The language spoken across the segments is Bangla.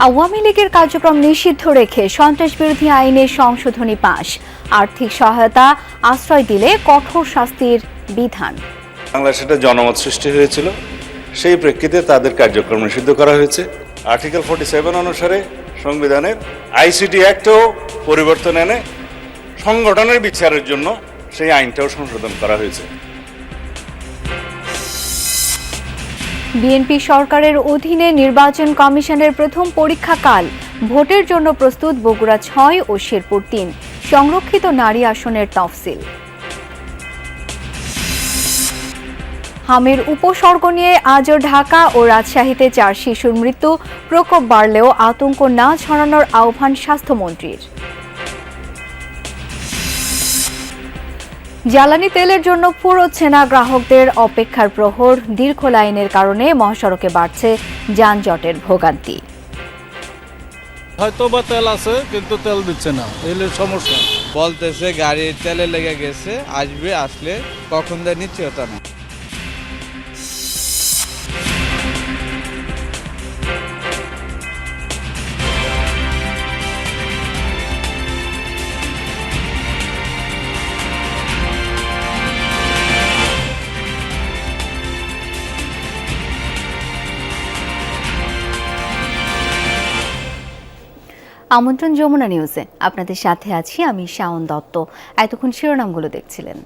আওয়ামী লীগের কার্যক্রম নিষিদ্ধ রেখে সন্ত্রাসবিরোধী আইনে সংশোধনী পাস, আর্থিক সহায়তা আশ্রয় দিলে কঠোর শাস্তির বিধান। বাংলাদেশে একটা জনমত সৃষ্টি হয়েছিল, সেই প্রেক্ষিতে তাদের কার্যক্রম নিষিদ্ধ করা হয়েছে। আর্টিকেল 47 অনুসারে সংবিধানের আইসিটি অ্যাক্টেও পরিবর্তন এনে সংগঠনের বিচারের জন্য সেই আইনটাও সংশোধন করা হয়েছে। বিএনপি সরকারের অধীনে নির্বাচন কমিশনের প্রথম পরীক্ষাকাল, ভোটের জন্য প্রস্তুত বগুড়া 6 ও শেরপুর 3 সংরক্ষিত নারী আসনের তফসিল। হামির উপসর্গ নিয়ে আজও ঢাকা ও রাজশাহীতে 4 শিশুর মৃত্যু, প্রকোপ বাড়লেও আতঙ্ক না ছড়ানোর আহ্বান স্বাস্থ্যমন্ত্রীর। জ্বালানি তেলের জন্য ফুরোচ্ছে না গ্রাহকদের অপেক্ষার প্রহর, দীর্ঘ লাইনের কারণে মহাসড়কে বাড়ছে যানজটের ভোগান্তি। হয়তো বা তেল আছে কিন্তু তেল দিচ্ছে না, তেলের সমস্যা। বলতেছে গাড়ির তেলে লেগে গেছে, আসবে, আসলে কখন দেয় নিশ্চয়তা না। আমন্ত্রণ যমুনা নিউজে আপনাদের সাথে আছি আমি শাওন দত্ত। এতক্ষণ শিরোনামগুলো দেখছিলেন।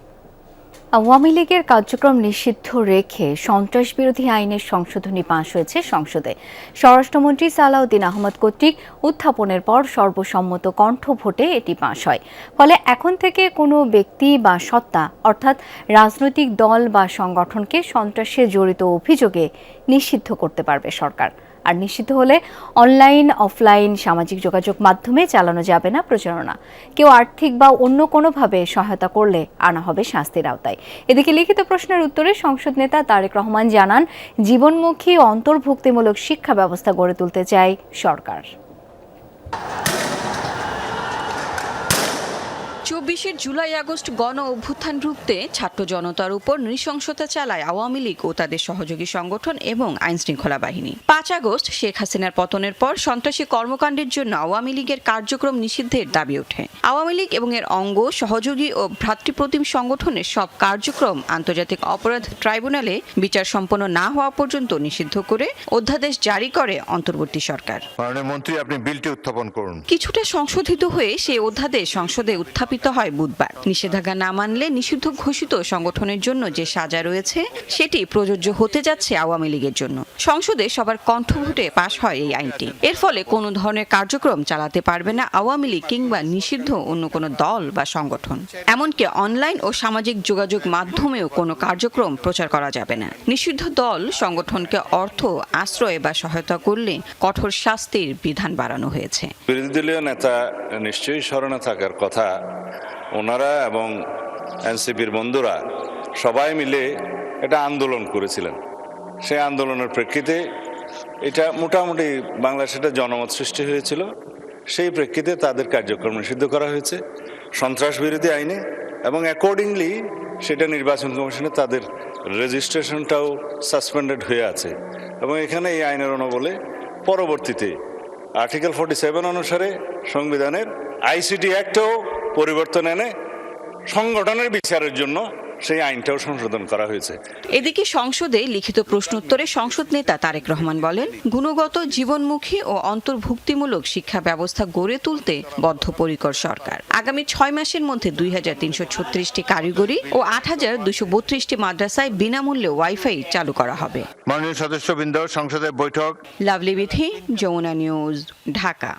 আওয়ামী লীগের কার্যক্রম নিষিদ্ধ রেখে সন্ত্রাসবিরোধী আইনের সংশোধনী পাস হয়েছে সংসদে। স্বরাষ্ট্রমন্ত্রী সালাউদ্দিন আহমদ কর্তৃক উত্থাপনের পর সর্বসম্মত কণ্ঠ ভোটে এটি পাস হয়। ফলে এখন থেকে কোনো ব্যক্তি বা সত্তা, অর্থাৎ রাজনৈতিক দল বা সংগঠনকে সন্ত্রাসে জড়িত অভিযোগে নিষিদ্ধ করতে পারবে সরকার। আর নিষিদ্ধ হলে অনলাইন, অফলাইন সামাজিক যোগাযোগ মাধ্যমে চালানো যাবে না প্রচারণা। কেউ আর্থিক বা অন্য কোনোভাবে সহায়তা করলে আনা হবে শাস্তির আওতায়। এদিকে লিখিত প্রশ্নের উত্তরে সংসদ নেতা তারেক রহমান জানান, জীবনমুখী ও অন্তর্ভুক্তিমূলক শিক্ষা ব্যবস্থা গড়ে তুলতে চায় সরকার। 24 জুলাই আগস্ট গণ অভ্যুত্থান রুখতে ছাত্র জনতার উপর নৃশংসতা চালায় আওয়ামী লীগ ও তাদের সহযোগী সংগঠন এবং আইনশৃঙ্খলা বাহিনী। 5 আগস্ট শেখ হাসিনার পতনের পর সন্ত্রাসী কর্মকাণ্ডের জন্য আওয়ামী লীগের কার্যক্রম নিষিদ্ধের দাবি ওঠে। আওয়ামী লীগ এবং এর অঙ্গ, সহযোগী ও ভ্রাতৃপ্রতিম সংগঠনের সব কার্যক্রম আন্তর্জাতিক অপরাধ ট্রাইব্যুনালে বিচার সম্পন্ন না হওয়া পর্যন্ত নিষিদ্ধ করে অধ্যাদেশ জারি করে অন্তর্বর্তী সরকার। মাননীয় মন্ত্রী, আপনি বিলটি উত্থাপন করুন। কিছুটা সংশোধিত হয়ে সেই অধ্যাদেশ সংসদে উত্থাপিত হয় বুধবার। নিষেধাজ্ঞা না মানলে নিষিদ্ধ ঘোষিত সংগঠনের জন্য যে সাজা রয়েছে সেটি প্রযোজ্য হতে যাচ্ছে আওয়ামী লীগের জন্য। সংসদে সবার কণ্ঠভোটে পাশ হয় এই আইনটি। এর ফলে কোনো ধরনের কার্যক্রম চালাতে পারবে না আওয়ামী লীগ কিংবা নিষিদ্ধ অন্য কোনো দল বা সংগঠন। এমনকি অনলাইন ও সামাজিক যোগাযোগ মাধ্যমেও কোনো কার্যক্রম প্রচার করা যাবে না। নিষিদ্ধ দল সংগঠনকে অর্থ, আশ্রয় বা সহায়তা করলে কঠোর শাস্তির বিধান বাড়ানো হয়েছে। বিরোধী দলীয় নেতা নিশ্চয়ই স্মরণে থাকার কথা, ওনারা এবং এনসিপির বন্ধুরা সবাই মিলে একটা আন্দোলন করেছিলেন। সেই আন্দোলনের প্রেক্ষিতে এটা মোটামুটি বাংলাদেশে একটা জনমত সৃষ্টি হয়েছিল, সেই প্রেক্ষিতে তাদের কার্যক্রম নিষিদ্ধ করা হয়েছে সন্ত্রাস বিরোধী আইনে, এবং অ্যাকর্ডিংলি সেটা নির্বাচন কমিশনে তাদের রেজিস্ট্রেশনটাও সাসপেন্ডেড হয়ে আছে। এবং এখানে এই আইনের অনুবলে পরবর্তীতে আর্টিকেল 47 অনুসারে সংবিধানের আইসিটি অ্যাক্টেও পরিবর্তন এনে সংগঠনের বিচারের জন্য সেই আইনটাও সংশোধন করা হয়েছে। এদিকে সংসদে লিখিত প্রশ্নোত্তরে সংসদ নেতা তারেক রহমান বলেন, গুণগত, জীবনমুখী ও অন্তর্ভুক্তিমূলক শিক্ষা ব্যবস্থা গড়ে তুলতে বদ্ধপরিকর সরকার। আগামী 6 মাসের মধ্যে 2336টি কারিগরি ও 8232টি মাদ্রাসায় বিনামূল্যে ওয়াইফাই চালু করা হবে। মাননীয় সদস্যবৃন্দ, সংসদের বৈঠক। লাভলি বিথি, যমুনা নিউজ, ঢাকা।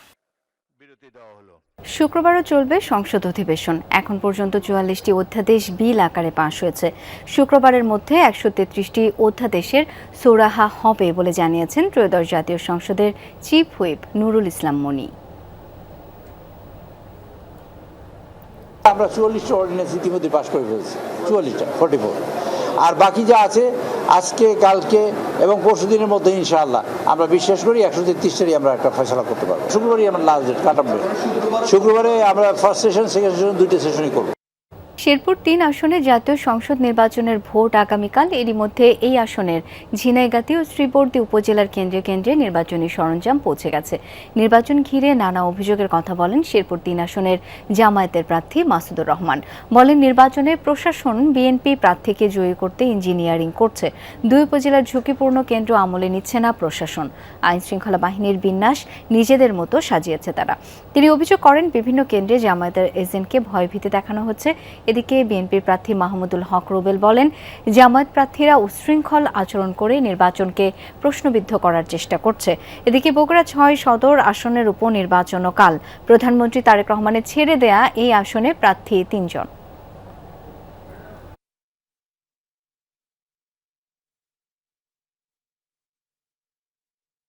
শুক্রবারও চলবে সংসদ অধিবেশন। এখন পর্যন্ত 44টি অধ্যাদেশ বিল আকারে পাস হয়েছে। শুক্রবারের মধ্যে 133টি অধ্যাদেশের সুরাহা হবে বলে জানিয়েছেন ত্রয়োদশ জাতীয় সংসদের চিফ হুইপ নুরুল ইসলাম মনি। আমরা 44টা অর্ডিন্যান্স ইতিমধ্যে পাস করে ফেলেছি, 44টা 44, আর বাকি যা আছে আজকে, কালকে এবং পরশু দিনের মধ্যে ইনশাআল্লাহ আমরা বিশ্বাস করি 133টারই আমরা একটা ফয়সালা করতে পারবো। শুক্রবারই আমরা লাস্ট ডেট কাটাবো। শুক্রবারে আমরা ফার্স্ট সেশন, সেকেন্ড সেশন 2টা সেশনই করবো। শেরপুর ৩ আসনে জাতীয় সংসদ নির্বাচনের ভোট আগামীকাল। এরই মধ্যে এই আসনের ঝিনাইগাতী ও শ্রীবর্দী উপজেলার কেন্দ্রে কেন্দ্রে নির্বাচনী সরঞ্জাম পৌঁছে গেছে। নির্বাচন ঘিরে নানা অভিযোগের কথা বলেন শেরপুর ৩ আসনের জামায়াতের প্রার্থী মাসুদুর রহমান। বলেন, নির্বাচনে প্রশাসন বিএনপি প্রার্থীকে জয়ী করতে ইঞ্জিনিয়ারিং করছে। ২ উপজেলার ঝুঁকিপূর্ণ কেন্দ্র আমলে নিচ্ছে না প্রশাসন। আইন শৃঙ্খলা বাহিনীর বিন্যাস নিজেদের মতো সাজিয়েছে তারা। তিনি অভিযোগ করেন, বিভিন্ন কেন্দ্রে জামায়াতের এজেন্টকে ভয়ভীতি দেখানো হচ্ছে। এদিকে বিএনপির প্রার্থী মাহমুদুল হক রুবেল বলেন, জামায়াত প্রার্থীরা উচ্ছৃঙ্খল আচরণ করে নির্বাচনকে প্রশ্নবিদ্ধ করার চেষ্টা করছে। এদিকে বগুড়া ৬ সদর আসনের উপনির্বাচনও কাল। প্রধানমন্ত্রী তারেক রহমানের ছেড়ে দেয়া এই আসনে প্রার্থী ৩ জন।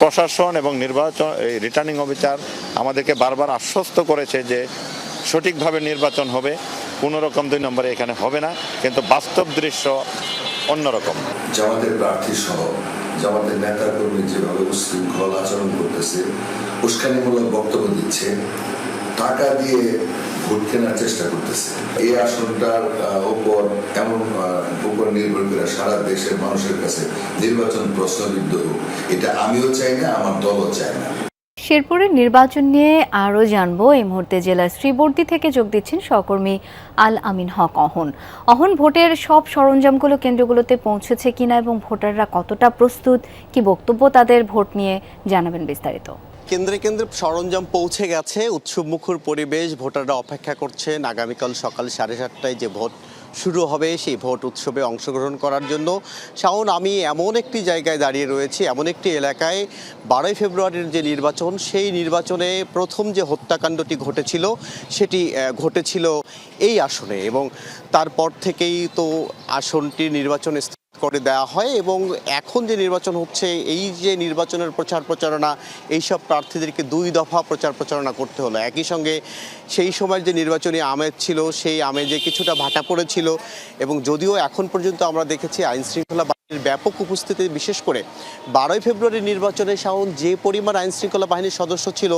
প্রশাসন এবং নির্বাচন রিটার্নিং অফিসার আমাদেরকে বারবার আশ্বস্ত করেছে যে সঠিকভাবে নির্বাচন হবে, কোনো রকম ২ নম্বরে এখানে হবে না, কিন্তু বাস্তব দৃশ্য অন্যরকম। জামাতের প্রার্থী সহ জামাতের নেতা কর্মী যেভাবে উশৃঙ্খল আচরণ করতেছে, উস্কানিমূলক বক্তব্য দিচ্ছে, টাকা দিয়ে ভোট কেনার চেষ্টা করতেছে, এই আসনটার উপর নির্ভর করে সারা দেশের মানুষের কাছে নির্বাচন প্রশ্নবিদ্ধ হোক, এটা আমিও চাই না, আমার দলও চায় না। শেরপুরের নির্বাচন নিয়ে আরও জানবো। এই মুহূর্তে জেলার শ্রীবর্দী থেকে যোগ দিচ্ছেন সহকর্মী আল আমিন হক অহন। অহন, ভোটের সব সরঞ্জামগুলো কেন্দ্রগুলোতে পৌঁছেছে কিনা এবং ভোটাররা কতটা প্রস্তুত, কি বক্তব্য তাদের ভোট নিয়ে, জানাবেন বিস্তারিত। কেন্দ্রে কেন্দ্রে সরঞ্জাম পৌঁছে গেছে, উৎসবমুখর পরিবেশ, ভোটাররা অপেক্ষা করছেন আগামীকাল সকাল 7:30টায় যে ভোট শুরু হবে সেই ভোট উৎসবে অংশগ্রহণ করার জন্য। শাওন, আমি এমন একটি জায়গায় দাঁড়িয়ে রয়েছি, এমন একটি এলাকায় 12 ফেব্রুয়ারির যে নির্বাচন, সেই নির্বাচনে প্রথম যে হত্যাকাণ্ডটি ঘটেছিল সেটি ঘটেছিল এই আসনে, এবং তারপর থেকেই তো আসনটি নির্বাচন করে দেওয়া হয় এবং এখন যে নির্বাচন হচ্ছে, এই যে নির্বাচনের প্রচার প্রচারণা, এইসব প্রার্থীদেরকে 2 দফা প্রচার প্রচারণা করতে হলো। একই সঙ্গে সেই সময়ের যে নির্বাচনী আমেজ ছিল, সেই আমেজে কিছুটা ভাটা পড়েছিল, এবং যদিও এখন পর্যন্ত আমরা দেখেছি আইন শৃঙ্খলা বাহিনীর ব্যাপক উপস্থিতি, বিশেষ করে 12 ফেব্রুয়ারির নির্বাচনে শাওন যে পরিমাণ আইন শৃঙ্খলা বাহিনীর সদস্য ছিল,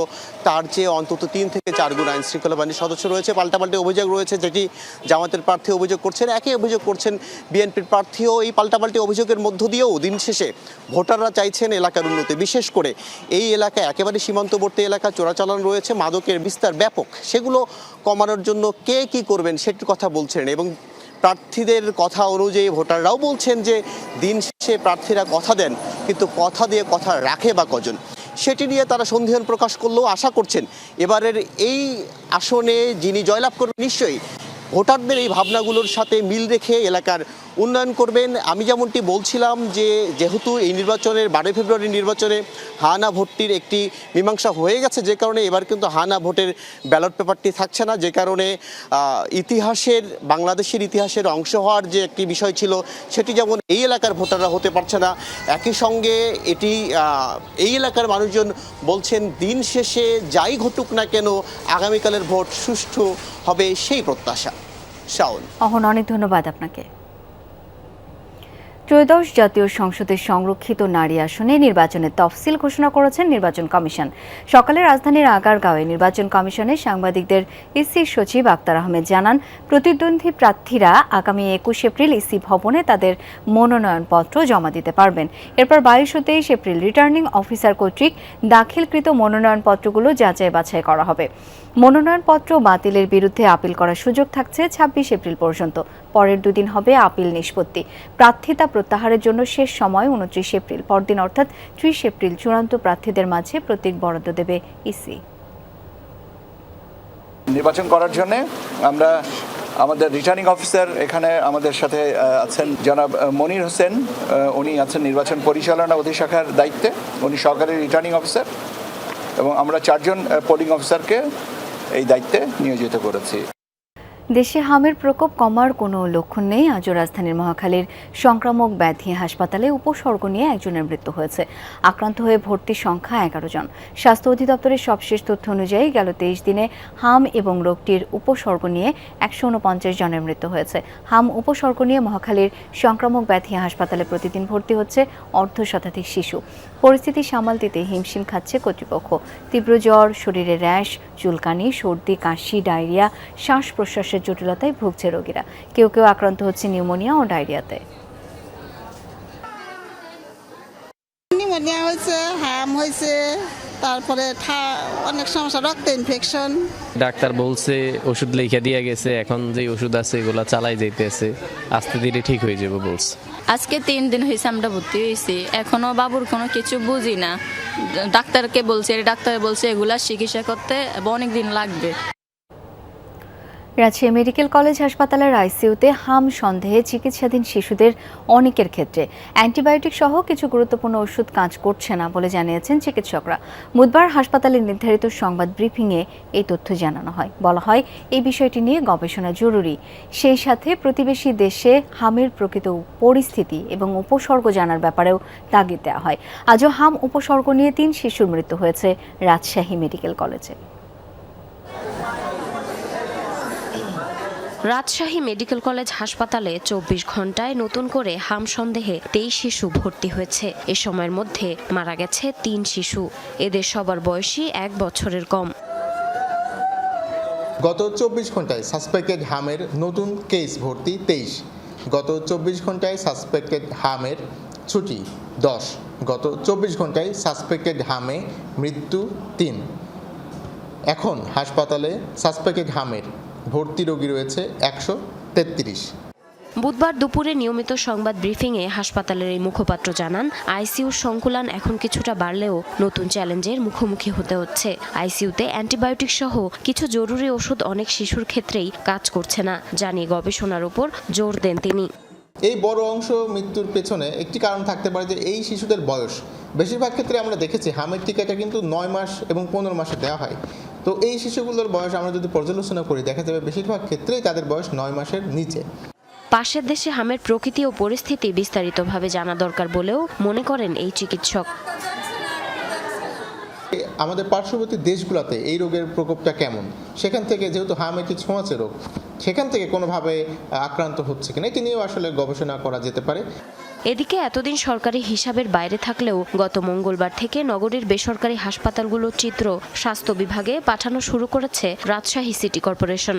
তার চেয়ে অন্তত 3 থেকে 4 গুণ আইন শৃঙ্খলা বাহিনীর সদস্য রয়েছে। পাল্টাপাল্টি অভিযোগ রয়েছে, যেটি জামাতের প্রার্থী অভিযোগ করছেন, একই অভিযোগ করছেন বিএনপির প্রার্থীও। এই পাল্টাপাল্টি অভিযোগের মধ্য দিয়েও দিন শেষে ভোটাররা চাইছেন এলাকার উন্নতি। বিশেষ করে এই এলাকায় একেবারে সীমান্তবর্তী এলাকা, চোরাচালান রয়েছে, মাদকের বিস্তার ব্যাপক, সেগুলো কমানোর জন্য কে কি করবেন সেটির কথা বলছেন, এবং প্রার্থীদের কথা অনুযায়ী ভোটাররাও বলছেন যে দিন শেষে প্রার্থীরা কথা দেন, কিন্তু কথা দিয়ে কথা রাখে বা কজন, সেটি নিয়ে তারা সন্দেহ প্রকাশ করলেও আশা করছেন এবারের এই আসনে যিনি জয়লাভ করবেন নিশ্চয়ই ভোটারদের এই ভাবনাগুলোর সাথে মিল রেখে এলাকার উন্নয়ন করবেন। আমি যেমনটি বলছিলাম যে যেহেতু এই নির্বাচনের 12 ফেব্রুয়ারি নির্বাচনে হানা ভোটটির একটি মীমাংসা হয়ে গেছে, যে কারণে এবার কিন্তু হানা ভোটের ব্যালট পেপারটি থাকছে না, যে কারণে বাংলাদেশের ইতিহাসের অংশ হওয়ার যে একটি বিষয় ছিল, সেটি যেমন এই এলাকার ভোটাররা হতে পারছে না, একই সঙ্গে এই এলাকার মানুষজন বলছেন দিন শেষে যাই ঘটুক না কেন আগামীকালের ভোট সুষ্ঠু হবে, সেই প্রত্যাশা। শাওন, অহন, অনেক ধন্যবাদ আপনাকে। ত্রয়োদশ জাতীয় সংসদের সংরক্ষিত নারী আসনে নির্বাচনের তফসিল ঘোষণা করেছেন নির্বাচন কমিশন। সকালে রাজধানীর আগারগাঁওয়ে নির্বাচন কমিশনের সাংবাদিকদের ইসি সচিব আক্তার আহমেদ জানান, প্রতিদ্বন্দ্বী প্রার্থীরা আগামী 21 এপ্রিল ইসি ভবনে তাদের মনোনয়নপত্র জমা দিতে পারবেন। এরপর 22 ও 23 এপ্রিল রিটার্নিং অফিসার কর্তৃক দাখিলকৃত মনোনয়নপত্রগুলো যাচাই বাছাই করা হবে। মনোনয়নপত্র বাতিলের বিরুদ্ধে আপিল করার সুযোগ থাকছে 26 এপ্রিল পর্যন্ত। পরের 2 দিন হবে আপিল নিষ্পত্তি। প্রার্থিতা প্রত্যাহারের জন্য শেষ সময় 29 এপ্রিল। পরদিন অর্থাৎ 30 এপ্রিল চূড়ান্ত প্রার্থীদের মাঝে প্রতীক বরাদ্দ দেবে ইসি। নির্বাচন করার জন্য আমরা আমাদের রিটার্নিং অফিসার এখানে আমাদের সাথে আছেন জনাব মনির হোসেন, উনি আছেন নির্বাচন পরিচালনা অধিশাখার দায়িত্বে, উনি সহকারী রিটার্নিং অফিসার, এবং আমরা 4 জন পোলিং অফিসারকে এই দায়িত্বে নিয়োজিত করেছি। দেশে হামের প্রকোপ কমার কোনো লক্ষণ নেই। আজও রাজধানীর মহাখালীর সংক্রামক ব্যাধি হাসপাতালে উপসর্গ নিয়ে একজনের মৃত্যু হয়েছে। আক্রান্ত হয়ে ভর্তির সংখ্যা 11 জন। স্বাস্থ্য অধিদপ্তরের সবশেষ তথ্য অনুযায়ী গেল 23 দিনে হাম এবং রোগটির উপসর্গ নিয়ে 149 জনের মৃত্যু হয়েছে। হাম উপসর্গ নিয়ে মহাখালীর সংক্রামক ব্যাধি হাসপাতালে প্রতিদিন ভর্তি হচ্ছে 1/2 শিশু। পরিস্থিতি সামাল দিতে হিমশিম খাচ্ছে কর্তৃপক্ষ। তীব্র জ্বর, শরীরে র্যাশ, চুলকানি, সর্দি, কাশি, ডায়রিয়া, শ্বাস প্রশ্বাসের শ্বাসের জটিলতায় ভুগছে রোগীরা। কেউ কেউ আক্রান্ত হচ্ছে নিউমোনিয়া ও ডায়রিয়াতে। নিউমোনিয়া হয়েছে, হাম হয়েছে, তারপরে অনেক সমস্যা, রক্ত ইনফেকশন। ডাক্তার বলছে ওষুধ লিখে দিয়ে গেছে, এখন যে ওষুধ আছে এগুলো চালাই যাইতেছে, আস্তে ধীরে ঠিক হয়ে যাবে বলছে। আজকে 3 দিন হয়েছে আমরা ভর্তি হয়েছি, এখনো বাবুর কোনো কিছু বুঝি না। ডাক্তার বলছে এগুলা চিকিৎসা করতে অনেক দিন লাগবে। রাজশাহী মেডিকেল কলেজ হাসপাতালের আইসিইউতে হাম সন্দেহে চিকিৎসাধীন শিশুদের অনেকের ক্ষেত্রে অ্যান্টিবায়োটিক সহ কিছু গুরুত্বপূর্ণ ওষুধ কাজ করছে না বলে জানিয়েছেন চিকিৎসকরা। বুধবার হাসপাতালের নির্ধারিত সংবাদ ব্রিফিংয়ে এই তথ্য জানানো হয়। বলা হয়, এই বিষয়টি নিয়ে গবেষণা জরুরি। সেই সাথে প্রতিবেশী দেশে হামের প্রকৃত পরিস্থিতি এবং উপসর্গ জানার ব্যাপারেও তাগিদ দেওয়া হয়। আজও হাম উপসর্গ নিয়ে 3 শিশুর মৃত্যু হয়েছে রাজশাহী মেডিকেল কলেজে। রাজশাহী মেডিকেল কলেজ হাসপাতালে 24 ঘন্টায় নতুন করে হাম সন্দেহে 23 শিশু ভর্তি হয়েছে। এ সময়ের মধ্যে মারা গেছে 3 শিশু। এদের সবার বয়সই 1 বছরের কম। গত 24 ঘন্টায় সাসপেক্টেড হামের নতুন কেস ভর্তি 23। গত 24 ঘন্টায় সাসপেক্টেড হামের ছুটি 10। গত 24 ঘন্টায় সাসপেক্টেড হামে মৃত্যু 3। এখন হাসপাতালে সাসপেক্টেড হামের ভর্তি রোগী রয়েছে 133। বুধবার দুপুরে নিয়মিত সংবাদ ব্রিফিংয়ে হাসপাতালের এই মুখপাত্র জানান, আইসিইউর সংকুলান এখন কিছুটা বাড়লেও নতুন চ্যালেঞ্জের মুখোমুখি হতে হচ্ছে। আইসিইউতে অ্যান্টিবায়োটিক সহ কিছু জরুরি ওষুধ অনেক শিশুর ক্ষেত্রেই কাজ করছে না, জানিয়ে গবেষণার উপর জোর দেন তিনি। এই বড় অংশ মৃত্যুর পেছনে একটি কারণ থাকতে পারে যে এই শিশুদের বয়স। বেশিরভাগ ক্ষেত্রে আমরা দেখেছি হামের টিকাটা কিন্তু 9 মাস এবং 15 মাসে দেওয়া হয়। তো এই শিশুগুলোর বয়স আমরা যদি পর্যালোচনা করি, দেখা যাবে বেশিরভাগ ক্ষেত্রেই তাদের বয়স 9 মাসের নিচে। পাশের দেশে হামের প্রকৃতি ও পরিস্থিতি বিস্তারিতভাবে জানা দরকার বলেও মনে করেন এই চিকিৎসক। আমাদের পার্শ্ববর্তী দেশগুলোতে এই রোগের প্রকোপটা কেমন, সেখান থেকে যেহেতু হাম একটি ছোঁয়াচে রোগ, সেখান থেকে কোনোভাবে আক্রান্ত হচ্ছে কিনা এটি নিয়েও আসলে গবেষণা করা যেতে পারে। এদিকে এতদিন সরকারি হিসাবের বাইরে থাকলেও গত মঙ্গলবার থেকে নগরীর বেসরকারি হাসপাতালগুলোর চিত্র স্বাস্থ্য বিভাগে পাঠানো শুরু করেছে Rajshahi city corporation.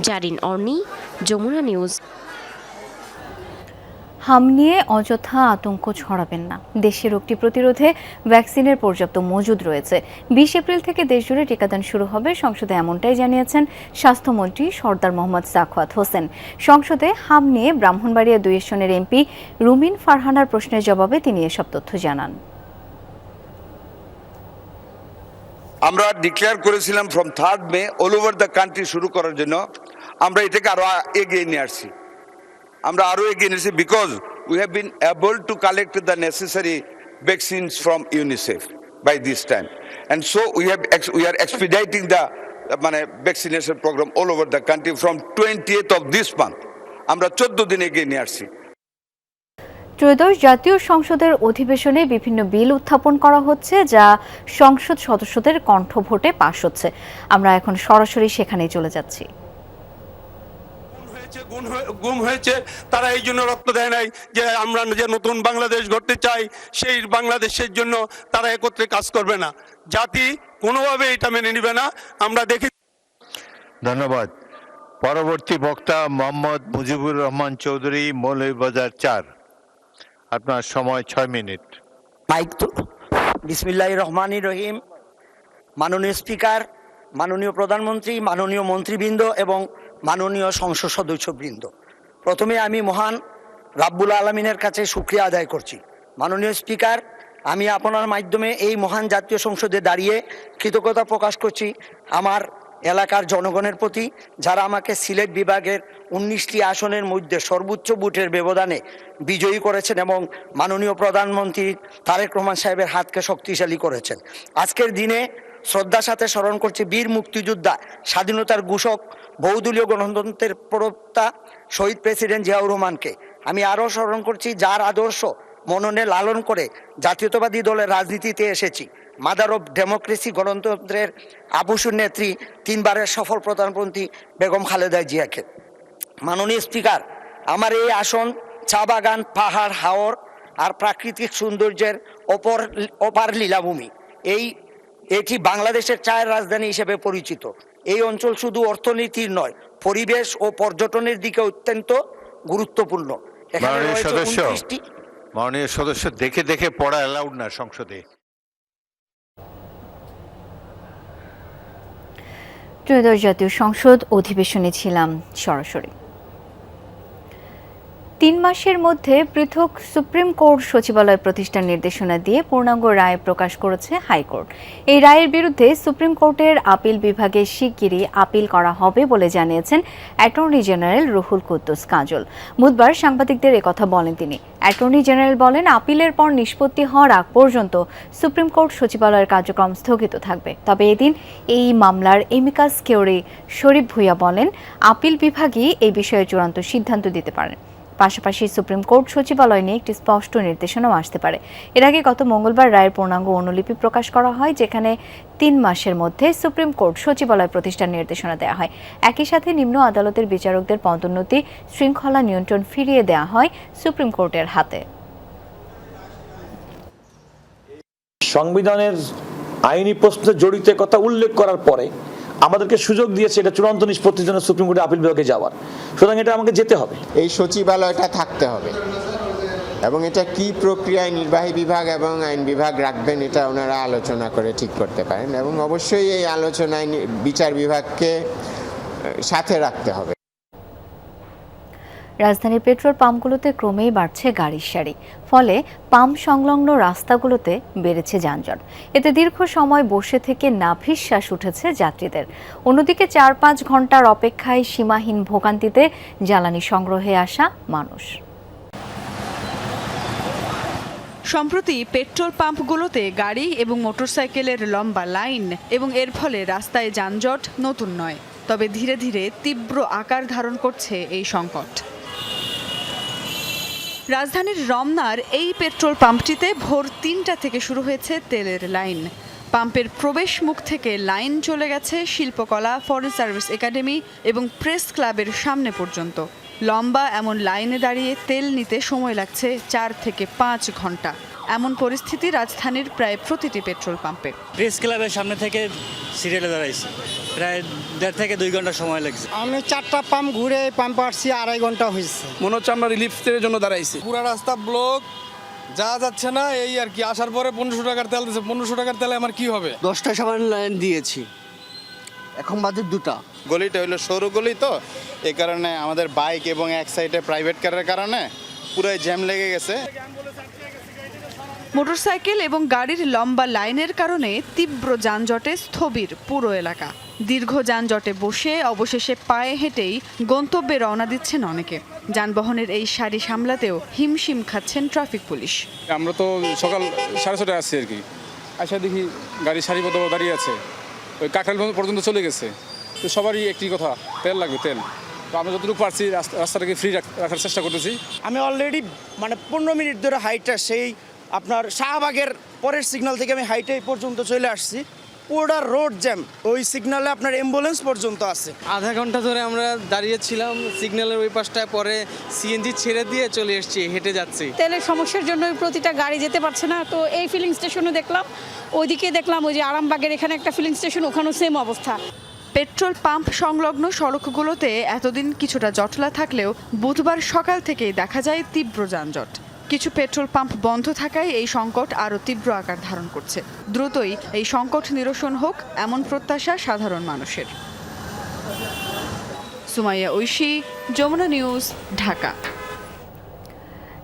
Zarin অর্নি, Jamuna news. হাম নিয়ে অযথা আতঙ্ক ছড়াবেন না। দেশে রোগটি প্রতিরোধে ভ্যাকসিনের পর্যাপ্ত মজুদ রয়েছে। 20 এপ্রিল থেকে দেশজুড়ে টিকাদান শুরু হবে। সংসদে এমনটাই জানিয়েছেন স্বাস্থ্যমন্ত্রী সরদার মোহাম্মদ সাখাওয়াত হোসেন। সংসদে হাম নিয়ে ব্রাহ্মণবাড়িয়া 2 আসনের এমপি রুমিন ফারহানার প্রশ্নের জবাবে তিনি এসব তথ্য জানান। আমরা ডিক্লেয়ার করেছিলাম from 3rd may all over the country শুরু করার জন্য। আমরা এটাকে আরো এগিয়ে নিয়ে আসছি। আমরা আরো এগিয়ে নিয়েছি because we have been able to collect the necessary vaccines from UNICEF by this time, and so we are expediting the vaccination programme all over the country from 20th of this month। আমরা 14 দিন এগিয়ে নিয়ে আসছি। ত্রয়োদশ জাতীয় সংসদের অধিবেশনে বিভিন্ন বিল উত্থাপন করা হচ্ছে, যা সংসদ সদস্যদের কণ্ঠভোটে পাশ হচ্ছে। আমরা এখন সরাসরি সেখানেই চলে যাচ্ছি। গুম হয়েছে, তারা এই জন্য রক্ত দেয় নাই যে আমরা যে নতুন বাংলাদেশ গড়তে চাই, সেই বাংলাদেশের জন্য তারা একত্রে কাজ করবে না। জাতি কোনোভাবে এটা মেনে নিবে না। আমরা দেখি। ধন্যবাদ। পরবর্তী বক্তা মোহাম্মদ মুজিবুর রহমান চৌধুরী, মৌলভীবাজার 4। আপনার সময় 6 মিনিট। বিসমিল্লাহির রহমানির রহিম। মাননীয় স্পিকার, মাননীয় প্রধানমন্ত্রী, মাননীয় মন্ত্রীবৃন্দ এবং মাননীয় সংসদ সদস্যবৃন্দ, প্রথমে আমি মহান রাব্বুল আলামিনের কাছে শুকরিয়া আদায় করছি। মাননীয় স্পিকার, আমি আপনার মাধ্যমে এই মহান জাতীয় সংসদে দাঁড়িয়ে কৃতজ্ঞতা প্রকাশ করছি আমার এলাকার জনগণের প্রতি, যারা আমাকে সিলেট বিভাগের 19টি আসনের মধ্যে সর্বোচ্চ ভোটের ব্যবধানে বিজয়ী করেছেন এবং মাননীয় প্রধানমন্ত্রী তারেক রহমান সাহেবের হাতকে শক্তিশালী করেছেন। আজকের দিনে শ্রদ্ধার সাথে স্মরণ করছি বীর মুক্তিযোদ্ধা, স্বাধীনতার ঘোষক, বহুদলীয় গণতন্ত্রের প্রবক্তা শহীদ প্রেসিডেন্ট জিয়াউর রহমানকে। আমি আরও স্মরণ করছি যার আদর্শ মননে লালন করে জাতীয়তাবাদী দলের রাজনীতিতে এসেছি, মাদার অফ ডেমোক্রেসি, গণতন্ত্রের আবুসুর নেত্রী, 3 বারের সফল প্রধানমন্ত্রী বেগম খালেদা জিয়াকে। মাননীয় স্পিকার, আমার এই আসন চা বাগান, পাহাড়, হাওর আর প্রাকৃতিক সৌন্দর্যের অপার লীলাভূমি। এটি বাংলাদেশের চায়ের রাজধানী হিসেবে পরিচিত। এই অঞ্চল শুধু অর্থনীতির নয়, পরিবেশ ও পর্যটনের দিকে অত্যন্ত গুরুত্বপূর্ণ। এখানে রয়েছে 29টি। মাননীয় সদস্য, দেখে দেখে পড়া অ্যালাউড না সংসদে। ত্রয়োদশ জাতীয় সংসদ অধিবেশনে ছিলাম সরাসরি। 3 মাসের মধ্যে পৃথক সুপ্রিম কোর্ট সচিবালয় প্রতিষ্ঠার নির্দেশনা দিয়ে পূর্ণাঙ্গ রায় প্রকাশ করেছে হাইকোর্ট। এই রায়ের বিরুদ্ধে সুপ্রিম কোর্টের আপিল বিভাগে শিগগিরই আপিল করা হবে বলে জানিয়েছেন অ্যাটর্নি জেনারেল রুহুল কুদ্দুস কাজল। বুধবার সাংবাদিকদের একথা বলেন তিনি। অ্যাটর্নি জেনারেল বলেন, আপিলের পর নিষ্পত্তি হওয়ার আগ পর্যন্ত সুপ্রিম কোর্ট সচিবালয়ের কার্যক্রম স্থগিত থাকবে। তবে এদিন এই মামলার এমিকাস কিউরি শরীফ ভূঁইয়া বলেন, আপিল বিভাগই এই বিষয়ে চূড়ান্ত সিদ্ধান্ত দিতে পারেন। পাশাপাশি সুপ্রিম কোর্ট সচিবালয় নিয়ে একটি স্পষ্ট নির্দেশনাও আসতে পারে। এর আগে গত মঙ্গলবার রায়ের পূর্ণাঙ্গ অনুলিপি প্রকাশ করা হয়, যেখানে 3 মাসের মধ্যে সুপ্রিম কোর্ট সচিবালয় প্রতিষ্ঠার নির্দেশনা দেওয়া হয়। একই সাথে নিম্ন আদালতের বিচারকদের পদোন্নতি শৃঙ্খলা নিয়ন্ত্রণ ফিরিয়ে দেওয়া হয় সুপ্রিম কোর্টের হাতে। সংবিধানের আইনি প্রশ্নে জড়িত কথা উল্লেখ করার পরে আমাদেরকে সুযোগ দিয়েছে এটা চূড়ান্ত নিষ্পত্তির জন্য সুপ্রিম কোর্টে আপিল বিভাগে যাওয়ার। সুতরাং এটা আমাকে যেতে হবে, এই সচিবালয়টা থাকতে হবে এবং এটা কি প্রক্রিয়ায় নির্বাহী বিভাগ এবং আইন বিভাগ রাখবেন এটা ওনারা আলোচনা করে ঠিক করতে পারেন এবং অবশ্যই এই আলোচনায় বিচার বিভাগকে সাথে রাখতে হবে। রাজধানীর পেট্রোল পাম্পগুলোতে ক্রমেই বাড়ছে গাড়ির সারি, ফলে পাম্প সংলগ্ন রাস্তাগুলোতে বেড়েছে যানজট। এতে দীর্ঘ সময় বসে থেকে নাভিশ্বাস উঠেছে যাত্রীদের। অন্যদিকে 4-5 ঘন্টার অপেক্ষায় সীমাহীন ভোগান্তিতে জ্বালানি সংগ্রহে আসা মানুষ। সম্প্রতি পেট্রোল পাম্পগুলোতে গাড়ি এবং মোটরসাইকেলের লম্বা লাইন এবং এর ফলে রাস্তায় যানজট নতুন নয়, তবে ধীরে ধীরে তীব্র আকার ধারণ করছে এই সংকট। রাজধানীর রমনার এই পেট্রোল পাম্পটিতে ভোর 3টা থেকে শুরু হয়েছে তেলের লাইন। পাম্পের প্রবেশ মুখ থেকে লাইন চলে গেছে শিল্পকলা, ফরেন সার্ভিস একাডেমি এবং প্রেস ক্লাবের সামনে পর্যন্ত। লম্বা এমন লাইনে দাঁড়িয়ে তেল নিতে সময় লাগছে 4 থেকে 5 ঘন্টা। এমন পরিস্থিতি রাজধানীর প্রায় প্রতিটি পেট্রোল পাম্পে। প্রেস ক্লাবের সামনে থেকে সিরিয়ালে দাঁড়াইছি, প্রায় 1.5 থেকে 2 ঘন্টা সময় লাগছে। আমি 4টা পাম্প ঘুরে পাম্প আসছি, 2.5 ঘন্টা হয়েছে। মনে হচ্ছে আমরা রিলিফের জন্য দাঁড়াইছি। পুরো রাস্তা ব্লক, যা যাচ্ছে না এই আর কি। আসার পরে 1500 টাকার তেল দিচ্ছে। 1500 টাকার তেলে আমার কি হবে? 10টা সামান লাইন দিয়েছি, এখন বাজে 2টা। গলিটা হলো সরু গলি, তো এই কারণে আমাদের বাইক এবং এক সাইডে প্রাইভেট কারের কারণে পুরো জ্যাম লেগে গেছে। মোটরসাইকেল এবং গাড়ির লম্বা লাইনের কারণে তীব্র যানজটে স্থবির পুরো এলাকা। দীর্ঘ যানজটে বসে অবশেষে পায়ে হেঁটেই গন্তব্যে রওনা দিচ্ছেন অনেকে। যানবাহনের এই সারি সামলাতেও হিমশিম খাচ্ছেন ট্রাফিক পুলিশ। আমরা তো সকাল 6:30 আসছি আর কি, আসা দেখি গাড়ি সারিবদ্ধ দাঁড়িয়ে আছে, ওই কাঁঠাল পর্যন্ত চলে গেছে। তো সবারই একটি কথা, তেল লাগবে, তেল। তো আমরা যতটুকু পারছি রাস্তাটাকে ফ্রি রাখার চেষ্টা করতেছি। আমি অলরেডি 15 মিনিট ধরে হাইটটা সেই আপনার শাহবাগের পরের সিগন্যাল থেকে আমি হাইটে পর্যন্ত চলে আসছি। পুরোটা রোড জ্যাম, ওই সিগন্যালে আপনার অ্যাম্বুলেন্স পর্যন্ত আছে। আধা ঘন্টা ধরে আমরা দাঁড়িয়েছিলাম সিগন্যালের ওই পাশটায়, পরে সিএনজি ছেড়ে দিয়ে চলে এসেছি, হেঁটে যাচ্ছি। তেলের সমস্যার জন্য প্রতিটা গাড়ি যেতে পারছে না। তো এই ফিলিং স্টেশনে দেখলাম, ওইদিকে দেখলাম ওই যে আরামবাগের এখানে একটা ফিলিং স্টেশন, ওখানেও সেম অবস্থা। পেট্রোল পাম্প সংলগ্ন সড়কগুলোতে এতদিন কিছুটা জটলা থাকলেও বুধবার সকাল থেকেই দেখা যায় তীব্র যানজট। কিছু পেট্রোল পাম্প বন্ধ থাকায় এই সংকট আরও তীব্র আকার ধারণ করছে। দ্রুতই এই সংকট নিরসন হোক এমন প্রত্যাশা সাধারণ মানুষের। সুমাইয়া ঐশী, যমুনা নিউজ, ঢাকা।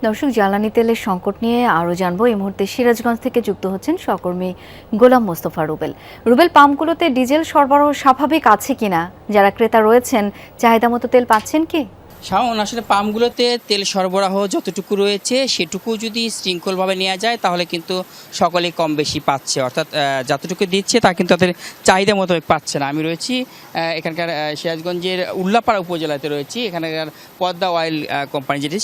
দর্শক, জ্বালানি তেলের সংকট নিয়ে আরও জানবো। এই মুহূর্তে সিরাজগঞ্জ থেকে যুক্ত হচ্ছেন সহকর্মী গোলাম মোস্তফা রুবেল। রুবেল, পাম্পগুলোতে ডিজেল সরবরাহ স্বাভাবিক আছে কিনা? যারা ক্রেতা রয়েছেন চাহিদা মতো তেল পাচ্ছেন কি? শাওন, আসলে পাম্পগুলোতে তেল সরবরাহ যতটুকু রয়েছে সেটুকু যদি শৃঙ্খলভাবে নেওয়া যায় তাহলে কিন্তু সকলেই কম বেশি পাচ্ছে, অর্থাৎ যতটুকু দিচ্ছে তা কিন্তু তাদের চাহিদা মতো পাচ্ছে না। আমি রয়েছি এখানকার সিরাজগঞ্জের উল্লাপাড়া উপজেলাতে রয়েছি, এখানকার পদ্মা অয়েল কোম্পানি যেটি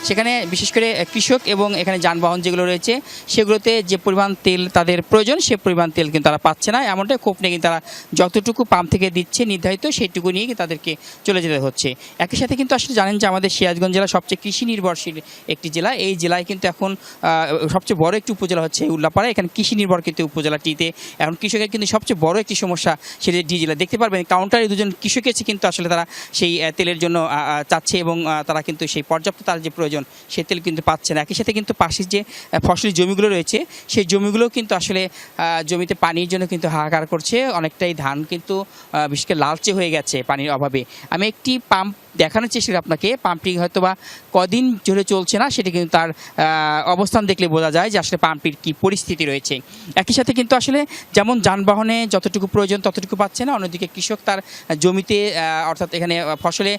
সেখানে বিশেষ করে কৃষক এবং এখানে যানবাহন যেগুলো রয়েছে সেগুলোতে যে পরিমাণ তেল তাদের প্রয়োজন সে পরিমাণ তেল কিন্তু তারা পাচ্ছে না। এমনটাই ক্ষোভ নিয়ে কিন্তু তারা যতটুকু পাম্প থেকে দিচ্ছে নির্ধারিত সেইটুকু নিয়ে তাদেরকে চলে যেতে হচ্ছে। একই সাথে কিন্তু আসলে জানেন যে আমাদের সিরাজগঞ্জ জেলা সবচেয়ে কৃষি নির্ভরশীল একটি জেলা। এই জেলায় কিন্তু এখন সবচেয়ে বড় একটি উপজেলা হচ্ছে উল্লাপাড়া। এখানে কৃষি নির্ভর কিন্তু উপজেলাটিতে এখন কৃষকের কিন্তু সবচেয়ে বড় একটি সমস্যা সেটা ডিজেল। দেখতে পারবেন কাউন্টারে দুজন কৃষক এসে কিন্তু আসলে তারা সেই তেলের জন্য চাচ্ছে এবং তারা কিন্তু সেই পর্যাপ্ত তার যে প্রয়োজন সেই তেল কিন্তু পাচ্ছে না। একই সাথে কিন্তু পাশের যে ফসলি জমিগুলো রয়েছে সেই জমিগুলো কিন্তু আসলে জমিতে পানির জন্য কিন্তু হাহাকার করছে। অনেকটাই ধান কিন্তু বিশেষ করে লালচে হয়ে গেছে পানির অভাবে। আমি একটি পাম্প দেখানোর চেষ্টা করি আপনাকে। পাম্পটি হয়তো বা কদিন ধরে চলছে না, সেটা কিন্তু তার অবস্থান দেখলে বোঝা যায় যে আসলে পাম্পটির কী পরিস্থিতি রয়েছে। একই সাথে কিন্তু আসলে যেমন যানবাহনে যতটুকু প্রয়োজন ততটুকু পাচ্ছে না, অন্যদিকে কৃষক তার জমিতে অর্থাৎ এখানে ফসলে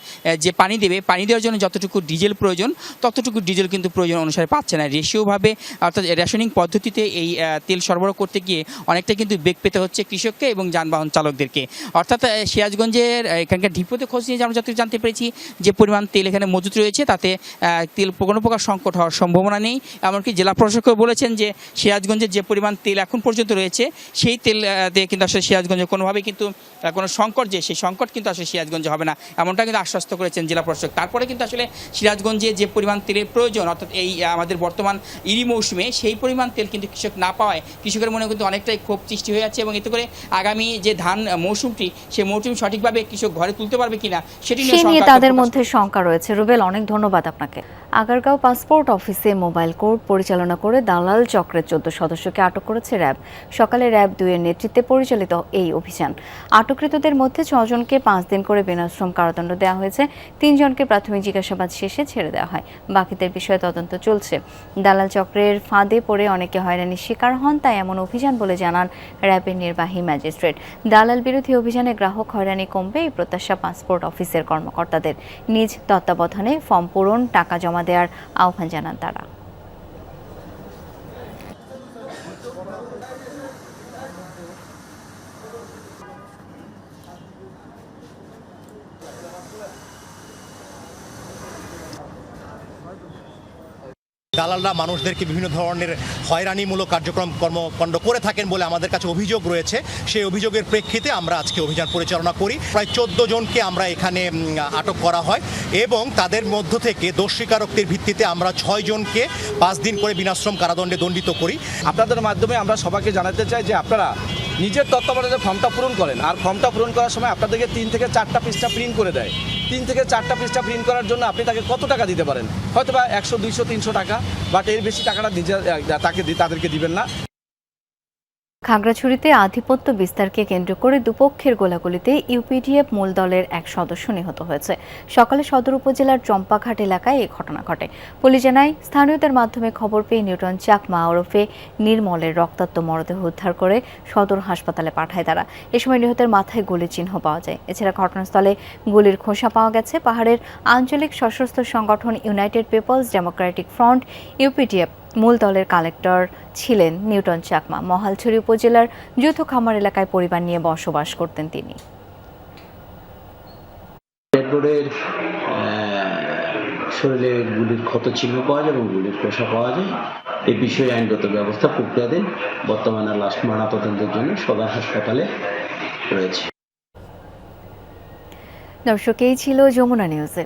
যে পানি দেবে, পানি দেওয়ার জন্য যতটুকু ডিজেল প্রয়োজন ততটুকু ডিজেল কিন্তু প্রয়োজন অনুসারে পাচ্ছে না। রেশিওভাবে অর্থাৎ রেশনিং পদ্ধতিতে এই তেল সরবরাহ করতে গিয়ে অনেকটা কিন্তু বেগ পেতে হচ্ছে কৃষককে এবং যানবাহন চালকদেরকে। অর্থাৎ সিরাজগঞ্জের এখানকার ডিপোতে খোঁজ নিয়ে আমরা যতটুকু জানতে পেরেছি যে পরিমাণ তেল এখানে মজুত রয়েছে তাতে তেল কোনো প্রকার সংকট হওয়ার সম্ভাবনা নেই। এমনকি জেলা প্রশাসকও বলেছেন যে সিরাজগঞ্জের যে পরিমাণ তেল এখন পর্যন্ত রয়েছে সেই তেল দিয়ে কিন্তু আসলে সিরাজগঞ্জে কোনোভাবেই কিন্তু কোনো সংকট সেই সংকট কিন্তু আসলে সিরাজগঞ্জে হবে না, এমনটা কিন্তু আশ্বস্ত করেছেন জেলা প্রশাসক। তারপরে কিন্তু আসলে সিরাজগঞ্জে যে পরিমাণ তেলের প্রয়োজন অর্থাৎ এই আমাদের বর্তমান ইরি মৌসুমে সেই পরিমাণ তেল কিন্তু কৃষক না পাওয়ায় কৃষকের মনে কিন্তু অনেকটাই ক্ষোভ সৃষ্টি হয়ে যাচ্ছে এবং এতে করে আগামী যে ধান মৌসুমটি সেই মৌসুম সঠিকভাবে কৃষক ঘরে তুলতে পারবে কিনা সেটি নিয়ে তাদের মধ্যে শঙ্কা রয়েছে। রুবেল, অনেক ধন্যবাদ আপনাকে। আগারগাঁও পাসপোর্ট অফিসে মোবাইল কোর্ট পরিচালনা করে দালাল চক্রের 14 সদস্যকে আটক করেছে র্যাব। সকালে র্যাব 2 এর নেতৃত্বে পরিচালিত এই অভিযান। আটককৃতদের মধ্যে 6 জনকে 5 দিন করে বিনাশ্রম কারাদণ্ড দেওয়া হয়েছে। 3 জনকে প্রাথমিক জিজ্ঞাসাবাদ শেষে ছেড়ে দেওয়া হয়। বাকিদের বিষয়ে তদন্ত চলছে। দালাল চক্রের ফাঁদে পড়ে অনেকে হয়রানির শিকার হন, তাই এমন অভিযান বলে জানান র্যাবের নির্বাহী ম্যাজিস্ট্রেট। দালাল বিরোধী অভিযানে গ্রাহক হয়রানি কমবে এই প্রত্যাশা পাসপোর্ট অফিসের কর্মকর্তাদের। নিজ তত্ত্বাবধানে ফর্ম পূরণ, টাকা জমা দেওয়ার আহ্বান জানান তারা। দালালরা মানুষদেরকে বিভিন্ন ধরনের হয়রানিমূলক কর্মকাণ্ড করে থাকেন বলে আমাদের কাছে অভিযোগ রয়েছে। সেই অভিযোগের প্রেক্ষিতে আমরা আজকে অভিযান পরিচালনা করি। প্রায় 14 জনকে আমরা এখানে আটক করা হয় এবং তাদের মধ্য থেকে দোষ স্বীকারোক্তির ভিত্তিতে আমরা 6 জনকে 5 দিন করে বিনাশ্রম কারাদণ্ডে দণ্ডিত করি। আপনাদের মাধ্যমে আমরা সবাইকে জানাতে চাই যে আপনারা নিজের তত্ত্বাবধানে ফর্মটা পূরণ করেন, আর ফর্মটা পূরণ করার সময় আপনাদেরকে 3 থেকে 4টা পৃষ্ঠা প্রিন্ট করে দেয়। 3 থেকে 4টা পৃষ্ঠা প্রিন্ট করার জন্য আপনি তাকে কত টাকা দিতে পারেন? হয়তো বা 100, 200, 300 টাকা, বাট এর বেশি টাকাটা তাদেরকে দিবেন না। খাগড়াছড়িতে আধিপত্য বিস্তারকে কেন্দ্র করে দুপক্ষের গোলাগুলিতে ইউপিডিএফ মূল দলের এক সদস্য নিহত হয়েছে। সকালে সদর উপজেলার চম্পাঘাট এলাকায় এই ঘটনা ঘটে। পুলিশ জানায়, স্থানীয়দের মাধ্যমে খবর পেয়ে নিউটন চাকমা ওরফে নির্মলের রক্তাক্ত মরদেহ উদ্ধার করে সদর হাসপাতালে পাঠায় তারা। এ সময় নিহতের মাথায় গুলির চিহ্ন পাওয়া যায়। এছাড়া ঘটনাস্থলে গুলির খোসা পাওয়া গেছে। পাহাড়ের আঞ্চলিক সশস্ত্র সংগঠন United People's Democratic Front UPDF মূল দলের কালেক্টর ছিলেন নিউটন চাকমা। মহালছড়ি উপজেলার যৌথ খামার এলাকায় পরিবার নিয়ে বসবাস করতেন তিনি। শরীরে গুলির ক্ষত চিহ্ন পাওয়া যায় এবং গুলির খোসা পাওয়া যায়। এই বিষয়ে আইনগত ব্যবস্থা প্রক্রিয়াধীন। বর্তমানে লাশ ময়নাতদন্তের জন্য সদর হাসপাতালে রয়েছে। দর্শক, এই ছিল যমুনা নিউজে।